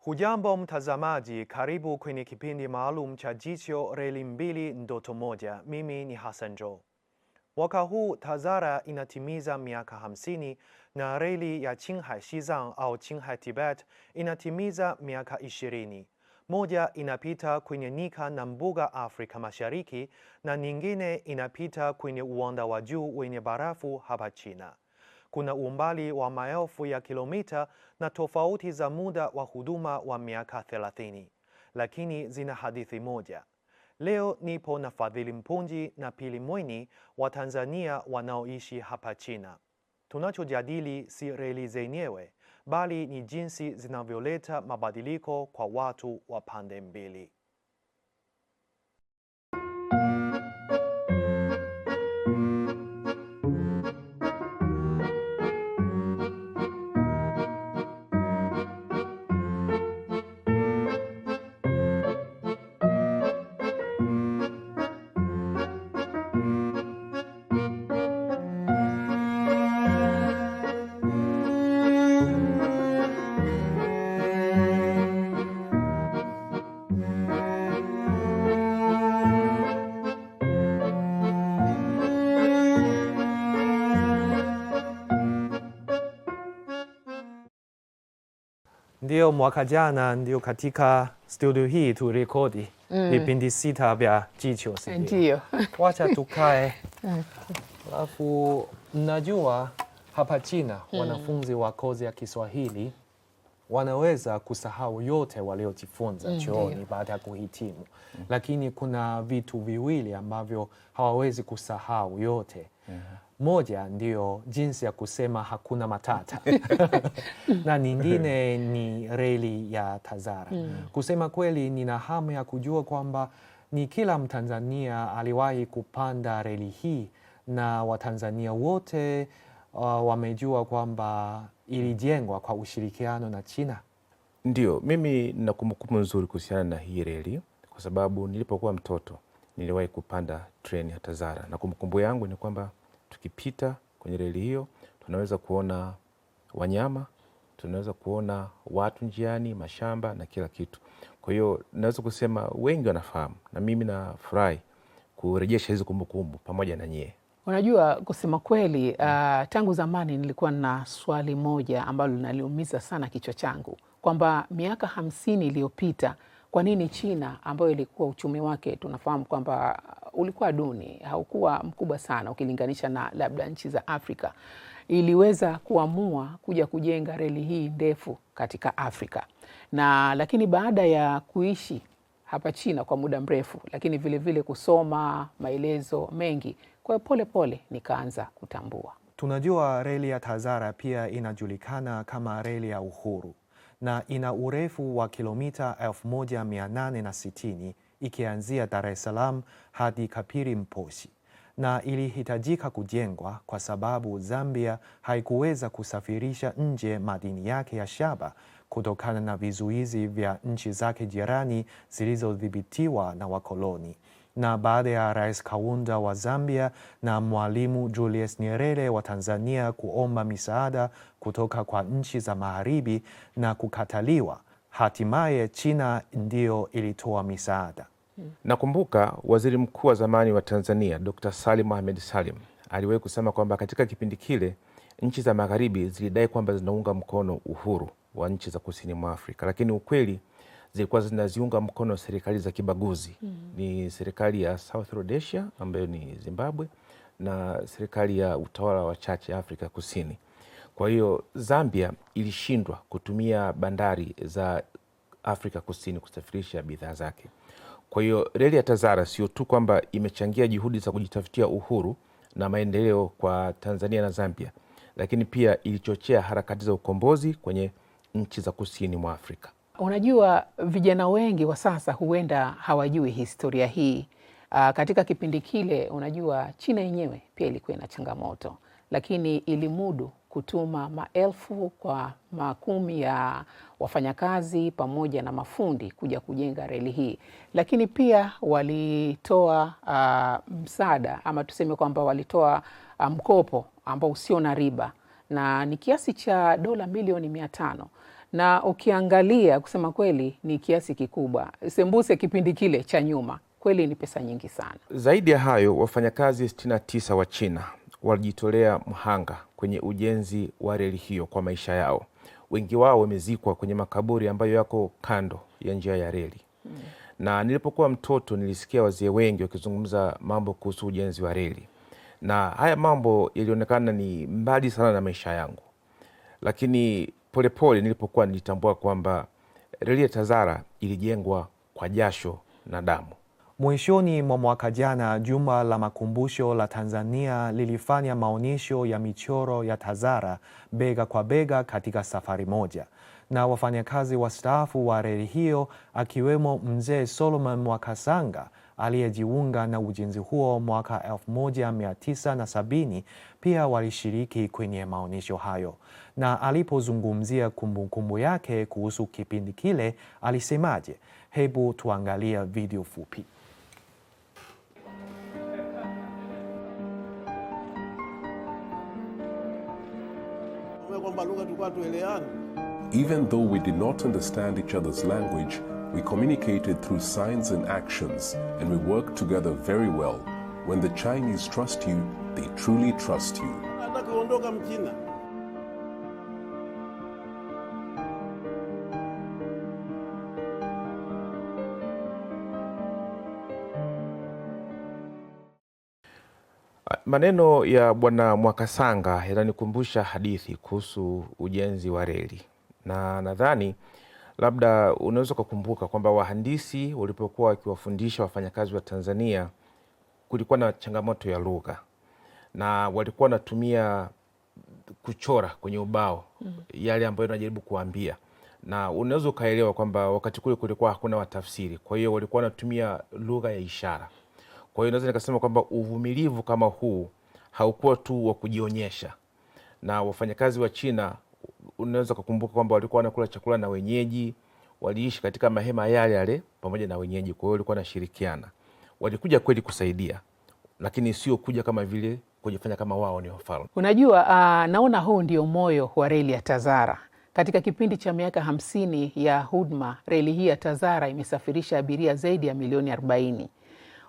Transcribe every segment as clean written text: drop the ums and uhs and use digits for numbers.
Hujambo mtazamaji, karibu kwenye kipindi maalum cha Jicho Reli Mbili Ndoto Moja. Mimi ni Hassan Jo. Mwaka huu TAZARA inatimiza miaka 50 na reli ya Qinghai-Xizang au Qinghai-Tibet inatimiza miaka 20. Moja inapita kwenye nyika na mbuga Afrika Mashariki na nyingine inapita kwenye uwanda wa juu wenye barafu hapa China. Kuna umbali wa maelfu ya kilomita na tofauti za muda wa huduma wa miaka 30, lakini zina hadithi moja. Leo nipo na Fadhili Mpunji na Pili Mweni wa Tanzania wanaoishi hapa China. Tunachojadili si reli zenyewe, bali ni jinsi zinavyoleta mabadiliko kwa watu wa pande mbili. Ndio mwaka jana ndio katika studio hii turekodi vipindi 6 vya Jicho. Ndio. Wacha tukae. Alafu najua hapa China wanafunzi wa kozi ya Kiswahili wanaweza kusahau yote waliojifunza chuoni baada ya kuhitimu. Lakini kuna vitu viwili ambavyo hawawezi kusahau yote. Moja ndio jinsi ya kusema hakuna matata. Na nyingine ni reli ya TAZARA. Kusema kweli nina hamu ya kujua kwamba ni kila Mtanzania aliwahi kupanda reli hii na Watanzania wote wamejua kwamba ilijengwa kwa ushirikiano na China. Ndio, mimi nina kumbukumbu nzuri kuhusiana na hii reli kwa sababu nilipokuwa mtoto niliwahi kupanda treni ya TAZARA na kumbukumbu yangu ni kwamba tukipita kwenye reli hiyo tunaweza kuona wanyama, tunaweza kuona watu njiani, mashamba na kila kitu. Kwa hiyo naweza kusema wengi wanafahamu na mimi nafurahi kurejesha hizo kumbukumbu pamoja na nyie. Unajua, kusema kweli tangu zamani nilikuwa na swali moja ambalo linaliumiza sana kichwa changu kwamba miaka 50 iliyopita kwa nini China ambayo ilikuwa uchumi wake tunafahamu kwamba ulikuwa duni, haukuwa mkubwa sana ukilinganisha na labda nchi za Afrika, iliweza kuamua kuja kujenga reli hii ndefu katika Afrika. Lakini baada ya kuishi hapa China kwa muda mrefu, lakini vile vile kusoma maelezo mengi, kwa pole pole nikaanza kutambua. Tunajua reli ya TAZARA pia inajulikana kama reli ya uhuru na ina urefu wa kilomita 1860 ikianzia Dar es Salaam hadi Kapiri Mposhi, na ilihitajika kujengwa kwa sababu Zambia haikuweza kusafirisha nje madini yake ya shaba kutokana na vizuizi vya nchi zake jirani zilizodhibitiwa na wakoloni. Na baada ya Rais Kaunda wa Zambia na Mwalimu Julius Nyerere wa Tanzania kuomba misaada kutoka kwa nchi za magharibi na kukataliwa, hatimaye China ndio ilitoa misaada. Nakumbuka Waziri Mkuu wa zamani wa Tanzania Dr. Salim Mohamed Salim aliwahi kusema kwamba katika kipindi kile nchi za magharibi zilidai kwamba zinaunga mkono uhuru wa nchi za kusini mwa Afrika, lakini ukweli zilikuwa zinaziunga mkono serikali za kibaguzi. Ni serikali ya South Rhodesia ambayo ni Zimbabwe na serikali ya utawala wa wachache Afrika Kusini. Kwa hiyo Zambia ilishindwa kutumia bandari za Afrika Kusini kusafirisha bidhaa zake. Kwa hiyo reli ya TAZARA sio tu kwamba imechangia juhudi za kujitafutia uhuru na maendeleo kwa Tanzania na Zambia, lakini pia ilichochea harakati za ukombozi kwenye nchi za kusini mwa Afrika. Unajua, vijana wengi wa sasa huenda hawajui historia hii. Katika kipindi kile, unajua, China yenyewe pia ilikuwa na changamoto, lakini ilimudu kutuma maelfu kwa makumi ya wafanyakazi pamoja na mafundi kuja kujenga reli hii. Lakini pia walitoa msaada ama tuseme kwamba walitoa mkopo ambao usio na riba na ni kiasi cha dola milioni 500. na ukiangalia kusema kweli ni kiasi kikubwa. Sembuse kipindi kile cha nyuma kweli ni pesa nyingi sana. Zaidi ya hayo, wafanyakazi 69 wa China walijitolea mhanga kwenye ujenzi wa reli hiyo kwa maisha yao. Wengi wao wamezikwa kwenye makaburi ambayo yako kando ya njia ya reli. Na nilipokuwa mtoto nilisikia wazee wengi wakizungumza mambo kuhusu ujenzi wa reli, na haya mambo yalionekana ni mbali sana na maisha yangu, lakini polepole nilipokuwa nilitambua kwamba reli ya Tazara ilijengwa kwa jasho na damu. Mwishoni mwa mwaka jana, Jumba la Makumbusho la Tanzania lilifanya maonyesho ya michoro ya Tazara bega kwa bega katika safari moja, na wafanyakazi wastaafu wa reli hiyo akiwemo Mzee Solomon Mwakasanga aliyejiunga na ujenzi huo mwaka 1970 pia walishiriki kwenye maonyesho hayo. Na alipozungumzia kumbukumbu yake kuhusu kipindi kile alisemaje? Hebu tuangalia video fupi. Even though we did not understand each other's language, we communicated through signs and actions, and we worked together very well. When the Chinese trust you, they truly trust you. Maneno ya Bwana Mwakasanga yananikumbusha hadithi kuhusu ujenzi wa reli, na nadhani labda unaweza kukumbuka kwamba wahandisi walipokuwa wakiwafundisha wafanyakazi wa Tanzania kulikuwa na changamoto ya lugha, na walikuwa wanatumia kuchora kwenye ubao yale ambayo wanajaribu kuambia, na unaweza ukaelewa kwamba wakati kule kulikuwa hakuna watafsiri, kwa hiyo walikuwa wanatumia lugha ya ishara. Kwa hiyo naweza nikasema kwamba uvumilivu kama huu haukuwa tu wa kujionyesha, na wafanyakazi wa China unaweza kukumbuka kwamba walikuwa wanakula chakula na wenyeji, waliishi katika mahema yale yale pamoja na wenyeji, kwa hiyo walikuwa wanashirikiana. Walikuja kweli kusaidia, lakini sio kuja kama vile kujifanya kama wao ni wafalme. Unajua, naona huu ndio moyo wa reli ya Tazara. Katika kipindi cha miaka 50 ya huduma, reli hii ya Tazara imesafirisha abiria zaidi ya milioni 40.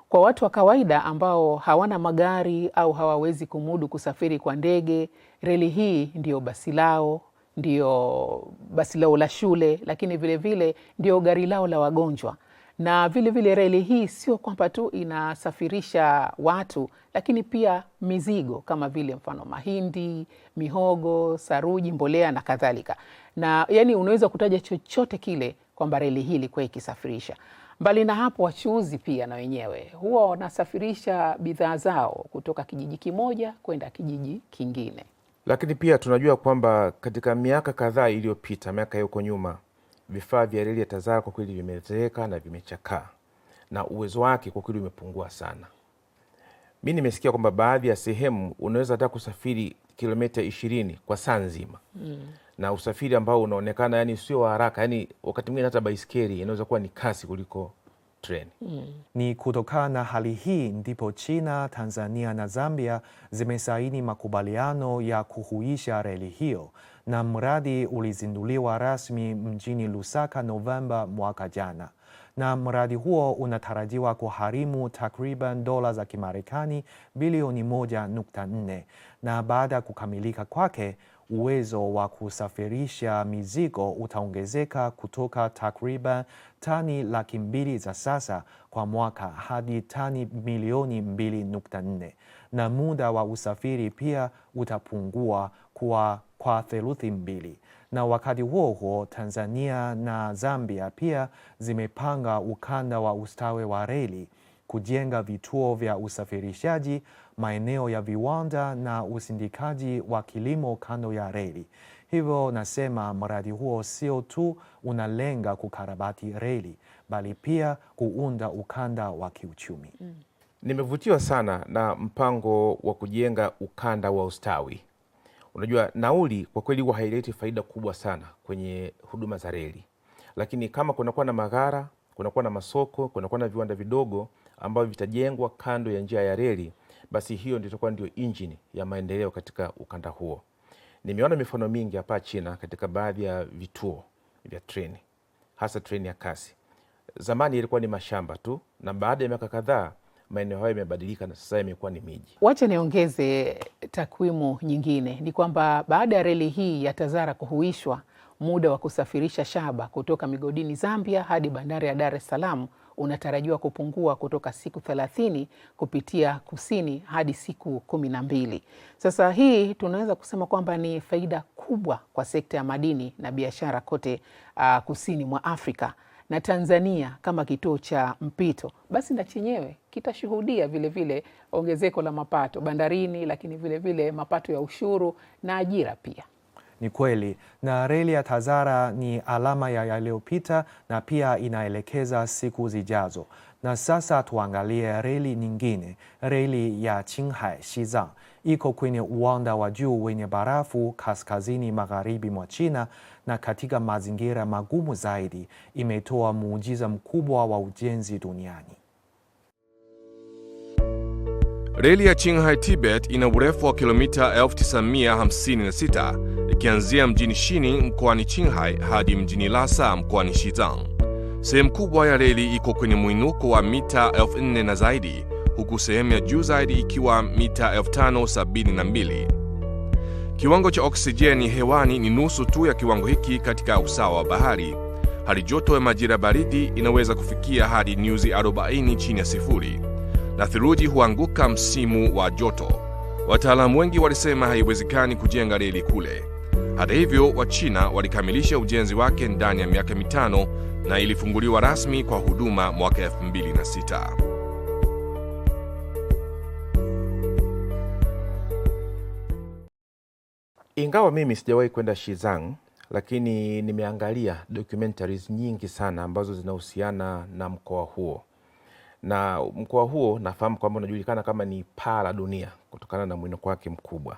Kwa watu wa kawaida ambao hawana magari au hawawezi kumudu kusafiri kwa ndege, reli hii ndio basi lao, ndio basi lao la shule, lakini vile vile ndio gari lao la wagonjwa. Na vile vile reli hii sio kwamba tu inasafirisha watu, lakini pia mizigo kama vile mfano mahindi, mihogo, saruji, mbolea na kadhalika. Na yani unaweza kutaja chochote kile kwamba reli hii ilikuwa ikisafirisha. Mbali na hapo, wachuuzi pia na wenyewe huwa wanasafirisha bidhaa zao kutoka kijiji kimoja kwenda kijiji kingine. Lakini pia tunajua kwamba katika miaka kadhaa iliyopita, miaka ya huko nyuma, vifaa vya reli ya Tazara kwa kweli vimezeeka na vimechakaa, na uwezo wake kwa kweli umepungua sana. Mimi nimesikia kwamba baadhi ya sehemu unaweza hata kusafiri kilomita 20 kwa saa nzima. Na usafiri ambao unaonekana yani sio wa haraka, yani wakati mwingine hata baiskeli inaweza kuwa ni kasi kuliko treni. Ni kutokana na hali hii ndipo China, Tanzania na Zambia zimesaini makubaliano ya kuhuisha reli hiyo, na mradi ulizinduliwa rasmi mjini Lusaka Novemba mwaka jana. Na mradi huo unatarajiwa kugharimu takriban dola za Kimarekani bilioni 1.4, na baada ya kukamilika kwake uwezo wa kusafirisha mizigo utaongezeka kutoka takriban tani 200,000 za sasa kwa mwaka hadi tani milioni 2.4, na muda wa usafiri pia utapungua kwa theluthi 2. Na wakati huo huo, Tanzania na Zambia pia zimepanga ukanda wa ustawi wa reli, kujenga vituo vya usafirishaji, maeneo ya viwanda na usindikaji wa kilimo kando ya reli. Hivyo nasema mradi huo sio tu unalenga kukarabati reli, bali pia kuunda ukanda wa kiuchumi. Nimevutiwa sana na mpango wa kujenga ukanda wa ustawi. Unajua, nauli kwa kweli huwa haileti faida kubwa sana kwenye huduma za reli, lakini kama kunakuwa na maghala, kunakuwa na masoko, kunakuwa na viwanda vidogo ambavyo vitajengwa kando ya njia ya reli, basi hiyo ndio injini ya maendeleo katika ukanda huo. Nimeona mifano mingi hapa China katika baadhi ya vituo vya treni, hasa treni ya kasi. Zamani ilikuwa ni mashamba tu, na baada ya miaka kadhaa maeneo hayo yamebadilika na sasa yamekuwa ni miji. Wacha niongeze takwimu nyingine, ni kwamba baada ya reli hii ya TAZARA kuhuishwa, muda wa kusafirisha shaba kutoka migodini Zambia hadi bandari ya Dar es Salaam unatarajiwa kupungua kutoka siku 30 kupitia kusini hadi siku 12. Sasa hii tunaweza kusema kwamba ni faida kubwa kwa sekta ya madini na biashara kote kusini mwa Afrika, na Tanzania kama kituo cha mpito basi na chenyewe kitashuhudia vile vile ongezeko la mapato bandarini, lakini vile vile mapato ya ushuru na ajira pia. Ni kweli, na reli ya TAZARA ni alama ya yaliyopita na pia inaelekeza siku zijazo. Na sasa tuangalie reli nyingine, reli ya Qinghai Xizang. Iko kwenye uwanda wa juu wenye barafu kaskazini magharibi mwa China, na katika mazingira magumu zaidi imetoa muujiza mkubwa wa ujenzi duniani. Reli ya Qinghai Tibet ina urefu wa kilomita 1956 ikianzia mjini Xining mkoani Qinghai hadi mjini Lhasa mkoani Xizang. Sehemu kubwa ya reli iko kwenye mwinuko wa mita 4,000 na zaidi, huku sehemu ya juu zaidi ikiwa mita 5,072. Kiwango cha oksijeni hewani ni nusu tu ya kiwango hiki katika usawa wa bahari. Hali joto ya majira baridi inaweza kufikia hadi nyuzi 40 chini ya sifuri, na theluji huanguka msimu wa joto. Wataalamu wengi walisema haiwezekani kujenga reli kule. Hata hivyo, Wachina walikamilisha ujenzi wake ndani ya miaka 5 na ilifunguliwa rasmi kwa huduma mwaka 2006. Ingawa mimi sijawahi kwenda Xizang, lakini nimeangalia documentaries nyingi sana ambazo zinahusiana na mkoa huo. Na mkoa huo nafahamu kwamba unajulikana kama ni paa la dunia kutokana na mwinuko wake mkubwa.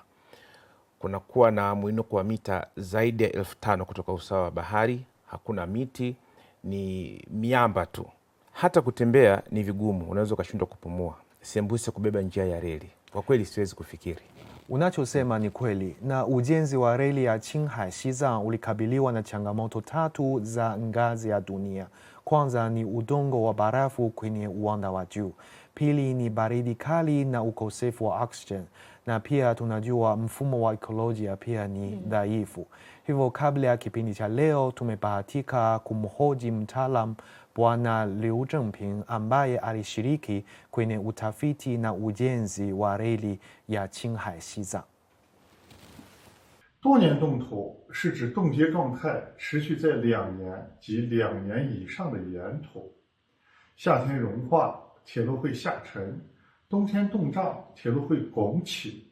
Kunakuwa na mwinuko wa mita zaidi ya 5,000 kutoka usawa wa bahari. Hakuna miti, ni miamba tu. Hata kutembea ni vigumu, unaweza ukashindwa kupumua. Sembuse kubeba njia ya reli. Kwa kweli siwezi kufikiri. Unachosema ni kweli, na ujenzi wa reli ya Qinghai Xizang ulikabiliwa na changamoto 3 za ngazi ya dunia. Kwanza ni udongo wa barafu kwenye uwanda wa juu. Pili ni baridi kali na ukosefu wa oxygen. Na pia tunajua mfumo wa ekolojia pia ni dhaifu. Hivyo kabla ya kipindi cha leo tumebahatika kumhoji mtaalam Bwana Liu Zhengping ambaye alishiriki kwenye utafiti na ujenzi wa reli ya Qinghai Xizang. 多年冻土是指冻结状态持续在2年及2年以上的岩土。夏天融化，铁路会下沉；冬天冻胀，铁路会拱起。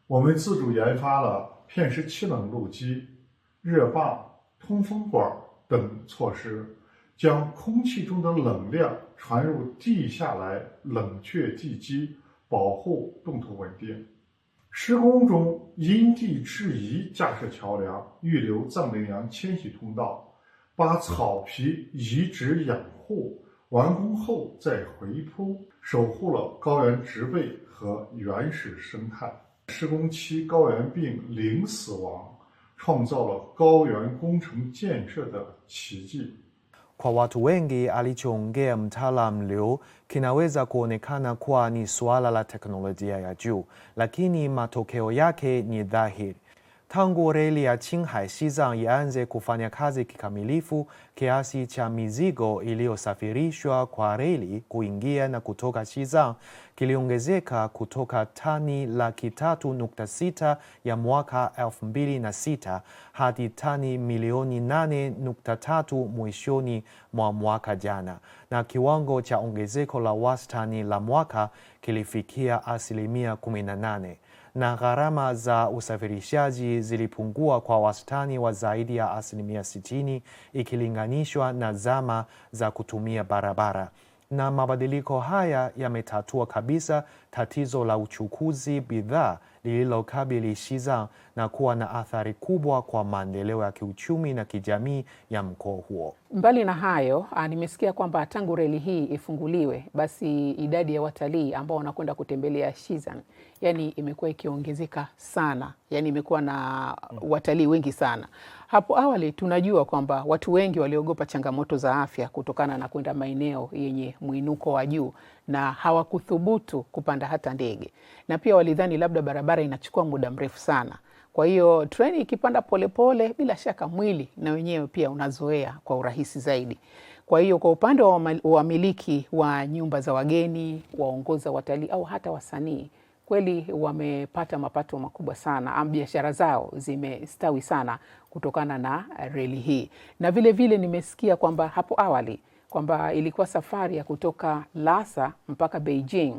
我们自主研发了片式气冷路基、热泵、通风管等措施，将空气中的冷量传入地下来冷却地基，保护冻土稳定。施工中因地制宜架设桥梁，预留藏羚羊迁徙通道，把草皮移植养护，完工后再回铺，守护了高原植被和原始生态。施工期高原病零死亡，创造了高原工程建设的奇迹。 Kwa watu wengi alichoongea mtaalam Liu kinaweza kuonekana kuwa ni suala la teknolojia ya juu, lakini matokeo yake ni dhahiri. Tangu reli ya Qinghai Xizang ianze kufanya kazi kikamilifu, kiasi cha mizigo iliyosafirishwa kwa reli kuingia na kutoka Xizang kiliongezeka kutoka tani 3.6 ya mwaka 2006 hadi tani milioni 8.3 mwishoni mwa mwaka jana, na kiwango cha ongezeko la wastani la mwaka kilifikia 18%. Na gharama za usafirishaji zilipungua kwa wastani wa zaidi ya 60% ikilinganishwa na zama za kutumia barabara. Na mabadiliko haya yametatua kabisa tatizo la uchukuzi bidhaa lililokabili Xizang na kuwa na athari kubwa kwa maendeleo ya kiuchumi na kijamii ya mkoa huo. Mbali na hayo, nimesikia kwamba tangu reli hii ifunguliwe, basi idadi ya watalii ambao wanakwenda kutembelea Xizang yani imekuwa ikiongezeka sana, yani imekuwa na watalii wengi sana. Hapo awali tunajua kwamba watu wengi waliogopa changamoto za afya kutokana na kwenda maeneo yenye mwinuko wa juu na hawakuthubutu kupanda hata ndege, na pia walidhani labda barabara inachukua muda mrefu sana. Kwa hiyo treni ikipanda polepole, bila shaka mwili na wenyewe pia unazoea kwa urahisi zaidi. Kwa hiyo kwa upande wa wamiliki wa nyumba za wageni, waongoza watalii au hata wasanii, kweli wamepata mapato makubwa sana, biashara zao zimestawi sana kutokana na reli hii. Na vile vile nimesikia kwamba hapo awali kwamba ilikuwa safari ya kutoka Lhasa mpaka Beijing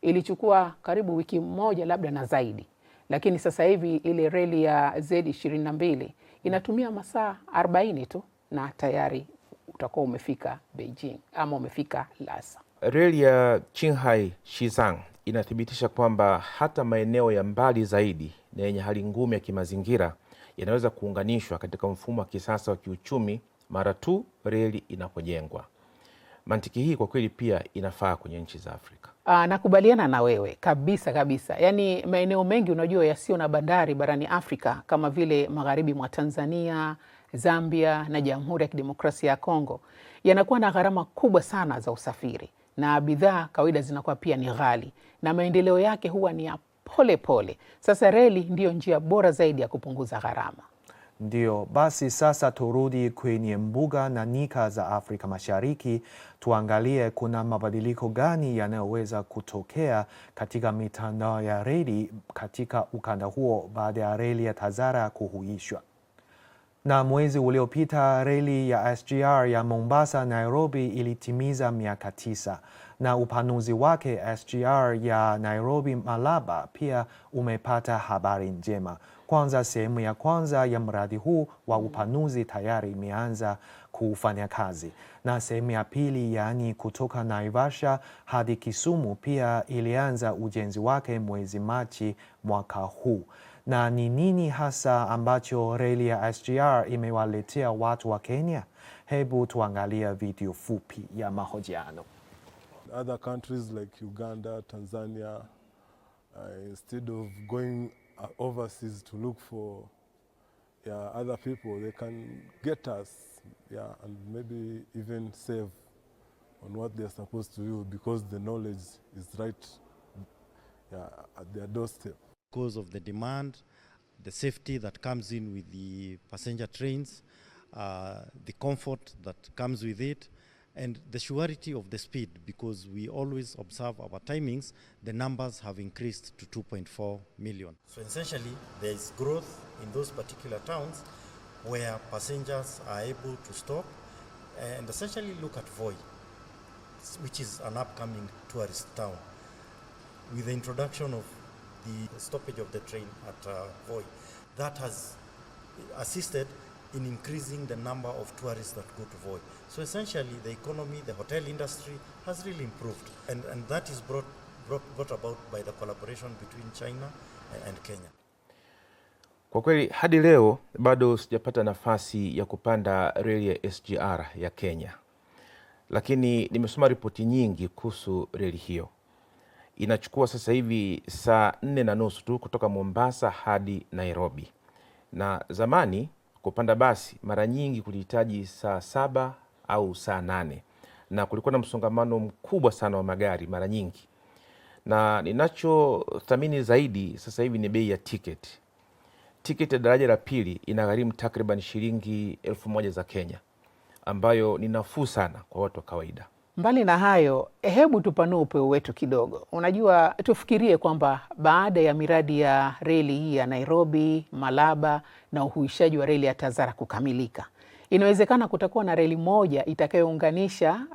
ilichukua karibu wiki moja labda na zaidi. Lakini sasa hivi ile reli ya Z22 inatumia masaa 40 tu na tayari utakuwa umefika Beijing ama umefika Lhasa. Reli ya Qinghai Xizang inathibitisha kwamba hata maeneo ya mbali zaidi na yenye hali ngumu ya kimazingira yanaweza kuunganishwa katika mfumo wa kisasa wa kiuchumi mara tu reli inapojengwa. Mantiki hii kwa kweli pia inafaa kwenye nchi za Afrika. Nakubaliana na wewe kabisa kabisa. Yaani maeneo mengi unajua yasio na bandari barani Afrika kama vile magharibi mwa Tanzania, Zambia na Jamhuri ya Kidemokrasia ya Kongo yanakuwa na gharama kubwa sana za usafiri, na bidhaa kawaida zinakuwa pia ni ghali, na maendeleo yake huwa ni ya pole pole. Sasa reli ndiyo njia bora zaidi ya kupunguza gharama. Ndio, basi sasa turudi kwenye mbuga na nyika za Afrika Mashariki, tuangalie kuna mabadiliko gani yanayoweza kutokea katika mitandao ya reli katika ukanda huo baada ya reli ya Tazara kuhuishwa. Na mwezi uliopita reli ya SGR ya Mombasa Nairobi ilitimiza miaka 9 na upanuzi wake SGR ya Nairobi Malaba pia umepata habari njema. Kwanza, sehemu ya kwanza ya mradi huu wa upanuzi tayari imeanza kufanya kazi, na sehemu ya pili, yaani kutoka Naivasha hadi Kisumu, pia ilianza ujenzi wake mwezi Machi mwaka huu. Na ni nini hasa ambacho reli ya SGR imewaletea watu wa Kenya? Hebu tuangalia video fupi ya mahojiano. Other countries like Uganda, Tanzania, instead of going overseas to look for other people, they can get us and maybe even save on what they're supposed to do because the knowledge is right at their doorstep. Because of the demand, the safety that comes in with the passenger trains, the comfort that comes with it, and the surety of the speed, because we always observe our timings, the numbers have increased to 2.4 million. So essentially, there is growth in those particular towns where passengers are able to stop and essentially look at Voi, which is an upcoming tourist town. With the introduction of the stoppage of the train at Voi, that has assisted in increasing the number of tourists that go to Voi. So essentially the economy, the hotel industry has really improved, and that is brought about by the collaboration between China and Kenya. Kwa kweli hadi leo bado sijapata nafasi ya kupanda reli ya SGR ya Kenya, lakini nimesoma ripoti nyingi kuhusu reli hiyo. Inachukua sasa hivi saa 4:30 tu kutoka Mombasa hadi Nairobi, na zamani kupanda basi mara nyingi kulihitaji saa 7 au saa 8, na kulikuwa na msongamano mkubwa sana wa magari mara nyingi. Na ninachothamini zaidi sasa hivi ni bei ya tiketi. Tiketi ya daraja la pili inagharimu takriban shilingi 1,000 za Kenya, ambayo ni nafuu sana kwa watu wa kawaida. Mbali na hayo, hebu tupanue upeo wetu kidogo. Unajua, tufikirie kwamba baada ya miradi ya reli hii ya Nairobi, Malaba na uhuishaji wa reli ya Tazara kukamilika, inawezekana kutakuwa na reli moja itakayounganisha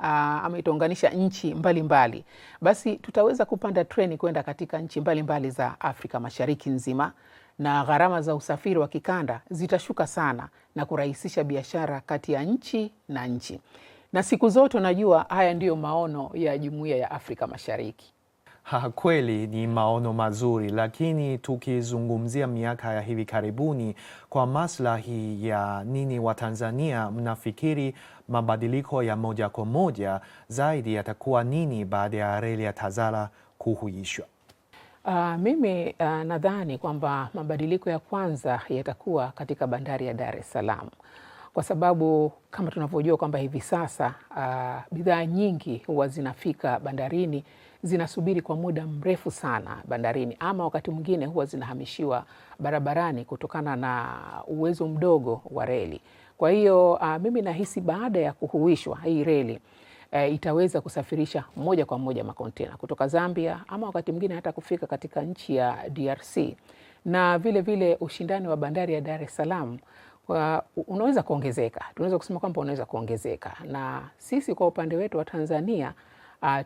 ama itaunganisha nchi mbalimbali. Basi tutaweza kupanda treni kwenda katika nchi mbalimbali za Afrika Mashariki nzima, na gharama za usafiri wa kikanda zitashuka sana na kurahisisha biashara kati ya nchi na nchi. Na siku zote unajua haya ndiyo maono ya Jumuiya ya Afrika Mashariki. Kweli ni maono mazuri, lakini tukizungumzia miaka ya hivi karibuni, kwa maslahi ya nini wa Tanzania, mnafikiri mabadiliko ya moja kwa moja zaidi yatakuwa nini baada ya reli ya TAZARA kuhuishwa? Mimi nadhani kwamba mabadiliko ya kwanza yatakuwa katika bandari ya Dar es Salaam, kwa sababu kama tunavyojua kwamba hivi sasa bidhaa nyingi huwa zinafika bandarini, zinasubiri kwa muda mrefu sana bandarini, ama wakati mwingine huwa zinahamishiwa barabarani kutokana na uwezo mdogo wa reli. Kwa hiyo mimi nahisi baada ya kuhuishwa hii reli itaweza kusafirisha moja kwa moja makontena kutoka Zambia, ama wakati mwingine hata kufika katika nchi ya DRC, na vile vile ushindani wa bandari ya Dar es Salaam unaweza kuongezeka. Tunaweza kusema kwamba unaweza kuongezeka, na sisi kwa upande wetu wa Tanzania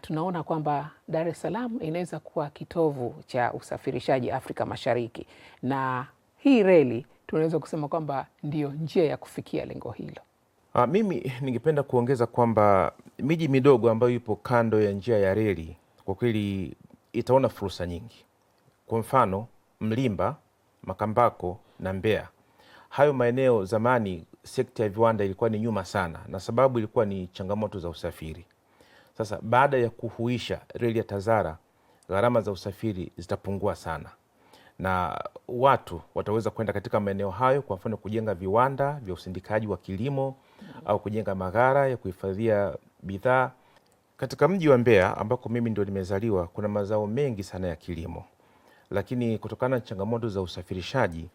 tunaona kwamba Dar es Salaam inaweza kuwa kitovu cha usafirishaji Afrika Mashariki, na hii reli tunaweza kusema kwamba ndio njia ya kufikia lengo hilo. Mimi ningependa kuongeza kwamba miji midogo ambayo ipo kando ya njia ya reli kwa kweli itaona fursa nyingi. Kwa mfano Mlimba, Makambako na Mbeya. Hayo maeneo zamani sekta ya viwanda ilikuwa ni nyuma sana, na sababu ilikuwa ni changamoto za usafiri. Sasa baada ya kuhuisha reli ya TAZARA, gharama za usafiri zitapungua sana, na watu wataweza kwenda katika maeneo hayo, kwa mfano kujenga viwanda vya usindikaji wa kilimo au kujenga maghala ya kuhifadhia bidhaa. Katika mji wa Mbeya ambako mimi ndio nimezaliwa, kuna mazao mengi sana ya kilimo, lakini kutokana na changamoto za usafirishaji,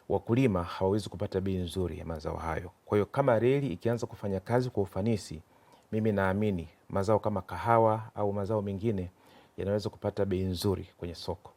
wakulima hawawezi kupata bei nzuri ya mazao hayo. Kwa hiyo kama reli ikianza kufanya kazi kwa ufanisi, mimi naamini mazao kama kahawa au mazao mengine yanaweza kupata bei nzuri kwenye soko.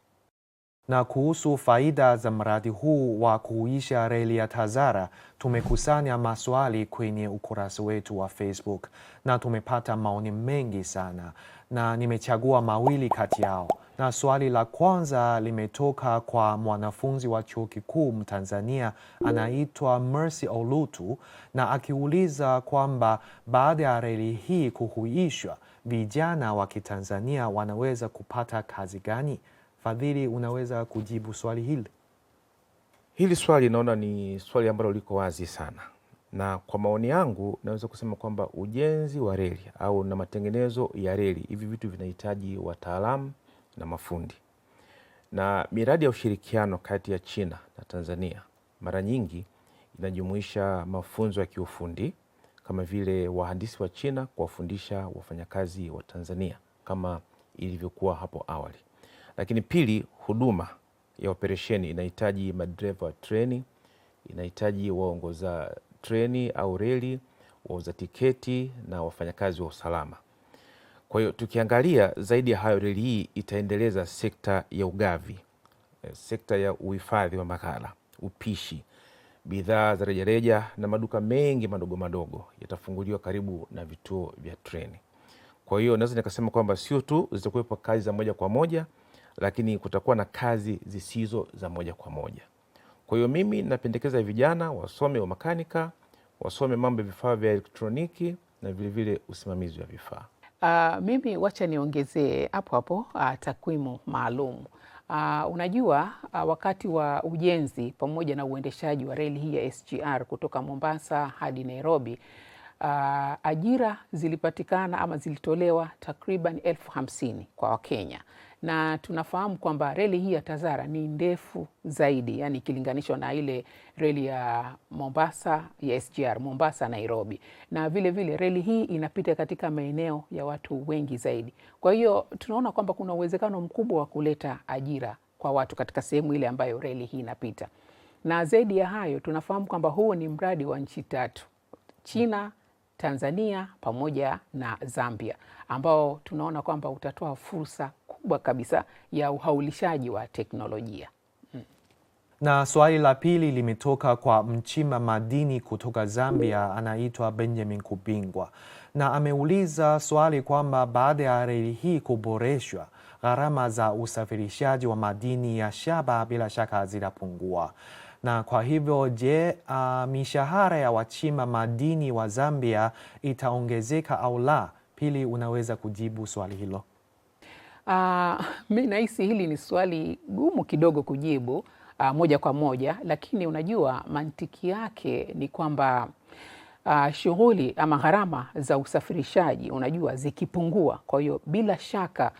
Na kuhusu faida za mradi huu wa kuhuisha reli ya TAZARA, tumekusanya maswali kwenye ukurasa wetu wa Facebook na tumepata maoni mengi sana, na nimechagua mawili kati yao. Na swali la kwanza limetoka kwa mwanafunzi wa chuo kikuu Mtanzania anaitwa Mercy Olutu, na akiuliza kwamba baada ya reli hii kuhuishwa, vijana wa Kitanzania wanaweza kupata kazi gani? Fadhili, unaweza kujibu swali hili? Hili swali naona ni swali ambalo liko wazi sana, na kwa maoni yangu naweza kusema kwamba ujenzi wa reli au na matengenezo ya reli, hivi vitu vinahitaji wataalamu na mafundi. Na miradi ya ushirikiano kati ya China na Tanzania mara nyingi inajumuisha mafunzo ya kiufundi, kama vile wahandisi wa China kuwafundisha wafanyakazi wa Tanzania kama ilivyokuwa hapo awali. Lakini pili, huduma ya operesheni inahitaji madereva wa treni, inahitaji waongoza treni au reli, wauza tiketi na wafanyakazi wa usalama. Kwa hiyo tukiangalia zaidi ya hayo, reli hii itaendeleza sekta ya ugavi, sekta ya uhifadhi wa maghala, upishi, bidhaa za rejareja, na maduka mengi madogo madogo yatafunguliwa karibu na vituo vya treni. Kwa hiyo naweza nikasema kwamba sio tu zitakuwepo kazi za moja kwa moja, lakini kutakuwa na kazi zisizo za moja kwa moja. Kwa hiyo mimi napendekeza vijana wasome umakanika, wasome mambo ya vifaa vya elektroniki na vilevile usimamizi wa vifaa. Mimi wacha niongezee hapo takwimu maalum. Unajua wakati wa ujenzi pamoja na uendeshaji wa reli hii ya SGR kutoka Mombasa hadi Nairobi, ajira zilipatikana ama zilitolewa takriban 50,000 kwa Wakenya, na tunafahamu kwamba reli hii ya TAZARA ni ndefu zaidi, yani ikilinganishwa na ile reli ya Mombasa ya SGR Mombasa Nairobi, na vile vile reli hii inapita katika maeneo ya watu wengi zaidi. Kwa hiyo tunaona kwamba kuna uwezekano mkubwa wa kuleta ajira kwa watu katika sehemu ile ambayo reli hii inapita. Na zaidi ya hayo, tunafahamu kwamba huu ni mradi wa nchi tatu: China, Tanzania pamoja na Zambia, ambao tunaona kwamba utatoa fursa kubwa kabisa ya uhaulishaji wa teknolojia. Na swali la pili limetoka kwa mchimba madini kutoka Zambia anaitwa Benjamin Kubingwa, na ameuliza swali kwamba baada ya reli hii kuboreshwa, gharama za usafirishaji wa madini ya shaba bila shaka zitapungua. Na kwa hivyo je, mishahara ya wachimba madini wa Zambia itaongezeka au la? Pili, unaweza kujibu swali hilo? Mi nahisi hili ni swali gumu kidogo kujibu moja kwa moja, lakini unajua mantiki yake ni kwamba shughuli ama gharama za usafirishaji unajua zikipungua, kwa hiyo bila shaka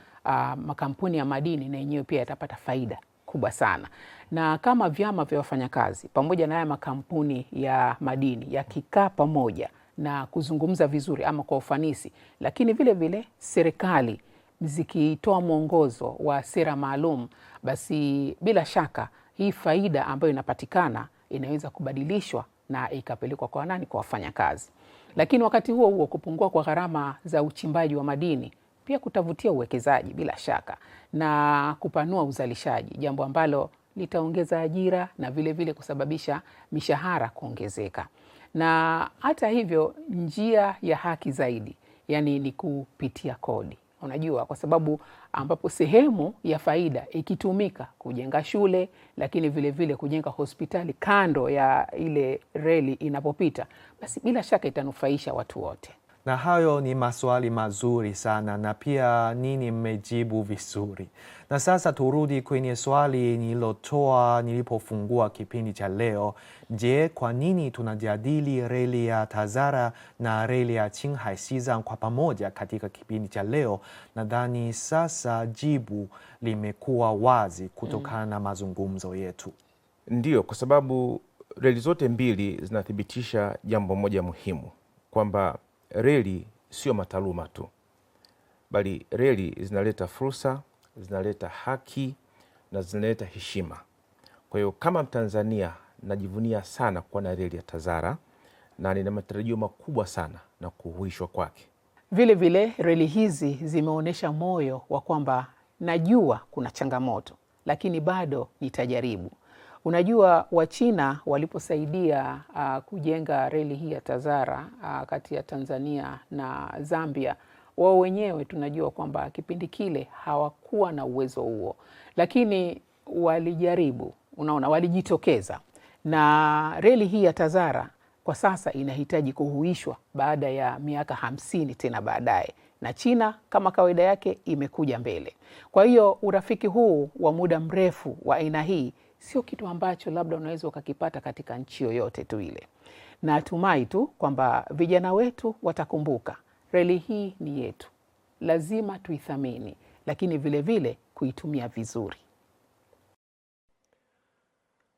makampuni ya madini na yenyewe pia yatapata faida kubwa sana. Na kama vyama vya wafanyakazi pamoja na haya makampuni ya madini yakikaa pamoja na kuzungumza vizuri ama kwa ufanisi, lakini vile vile serikali zikitoa mwongozo wa sera maalum, basi bila shaka hii faida ambayo inapatikana inaweza kubadilishwa na ikapelekwa kwa nani? Kwa wafanyakazi. Lakini wakati huo huo kupungua kwa gharama za uchimbaji wa madini pia kutavutia uwekezaji bila shaka na kupanua uzalishaji, jambo ambalo litaongeza ajira na vile vile kusababisha mishahara kuongezeka. Na hata hivyo njia ya haki zaidi yani ni kupitia kodi. Unajua, kwa sababu ambapo sehemu ya faida ikitumika kujenga shule, lakini vile vile kujenga hospitali kando ya ile reli inapopita, basi bila shaka itanufaisha watu wote. Na hayo ni maswali mazuri sana na pia nini mmejibu vizuri. Na sasa turudi kwenye swali nilotoa nilipofungua kipindi cha leo. Je, kwa nini tunajadili reli ya Tazara na reli ya Qinghai Xizang kwa pamoja katika kipindi cha leo? Nadhani sasa jibu limekuwa wazi kutokana na mazungumzo yetu. Ndiyo, kwa sababu reli zote mbili zinathibitisha jambo moja muhimu, kwamba reli sio mataaluma tu, bali reli zinaleta fursa, zinaleta haki na zinaleta heshima. Kwa hiyo kama Mtanzania najivunia sana kuwa na reli ya Tazara na nina matarajio makubwa sana na kuhuishwa kwake. Vile vile reli hizi zimeonyesha moyo wa kwamba najua kuna changamoto, lakini bado nitajaribu. Unajua, Wachina waliposaidia kujenga reli hii ya Tazara kati ya Tanzania na Zambia, wao wenyewe tunajua kwamba kipindi kile hawakuwa na uwezo huo, lakini walijaribu, unaona, walijitokeza. Na reli hii ya Tazara kwa sasa inahitaji kuhuishwa baada ya miaka 50 tena baadaye, na China kama kawaida yake imekuja mbele. Kwa hiyo urafiki huu wa muda mrefu wa aina hii sio kitu ambacho labda unaweza ukakipata katika nchi yoyote tu ile. Na tumai tu kwamba vijana wetu watakumbuka reli hii ni yetu, lazima tuithamini, lakini vile vile kuitumia vizuri.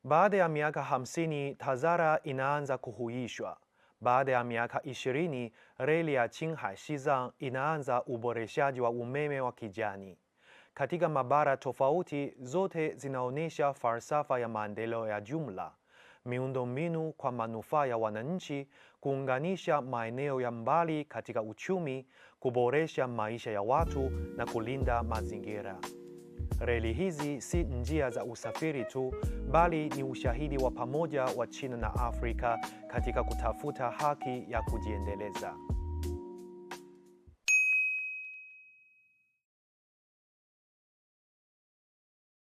Baada ya miaka 50 Tazara inaanza kuhuishwa. Baada ya miaka 20 reli ya Qinghai Xizang inaanza uboreshaji wa umeme wa kijani. Katika mabara tofauti zote zinaonyesha falsafa ya maendeleo ya jumla, miundombinu kwa manufaa ya wananchi, kuunganisha maeneo ya mbali katika uchumi, kuboresha maisha ya watu na kulinda mazingira. Reli hizi si njia za usafiri tu, bali ni ushahidi wa pamoja wa China na Afrika katika kutafuta haki ya kujiendeleza.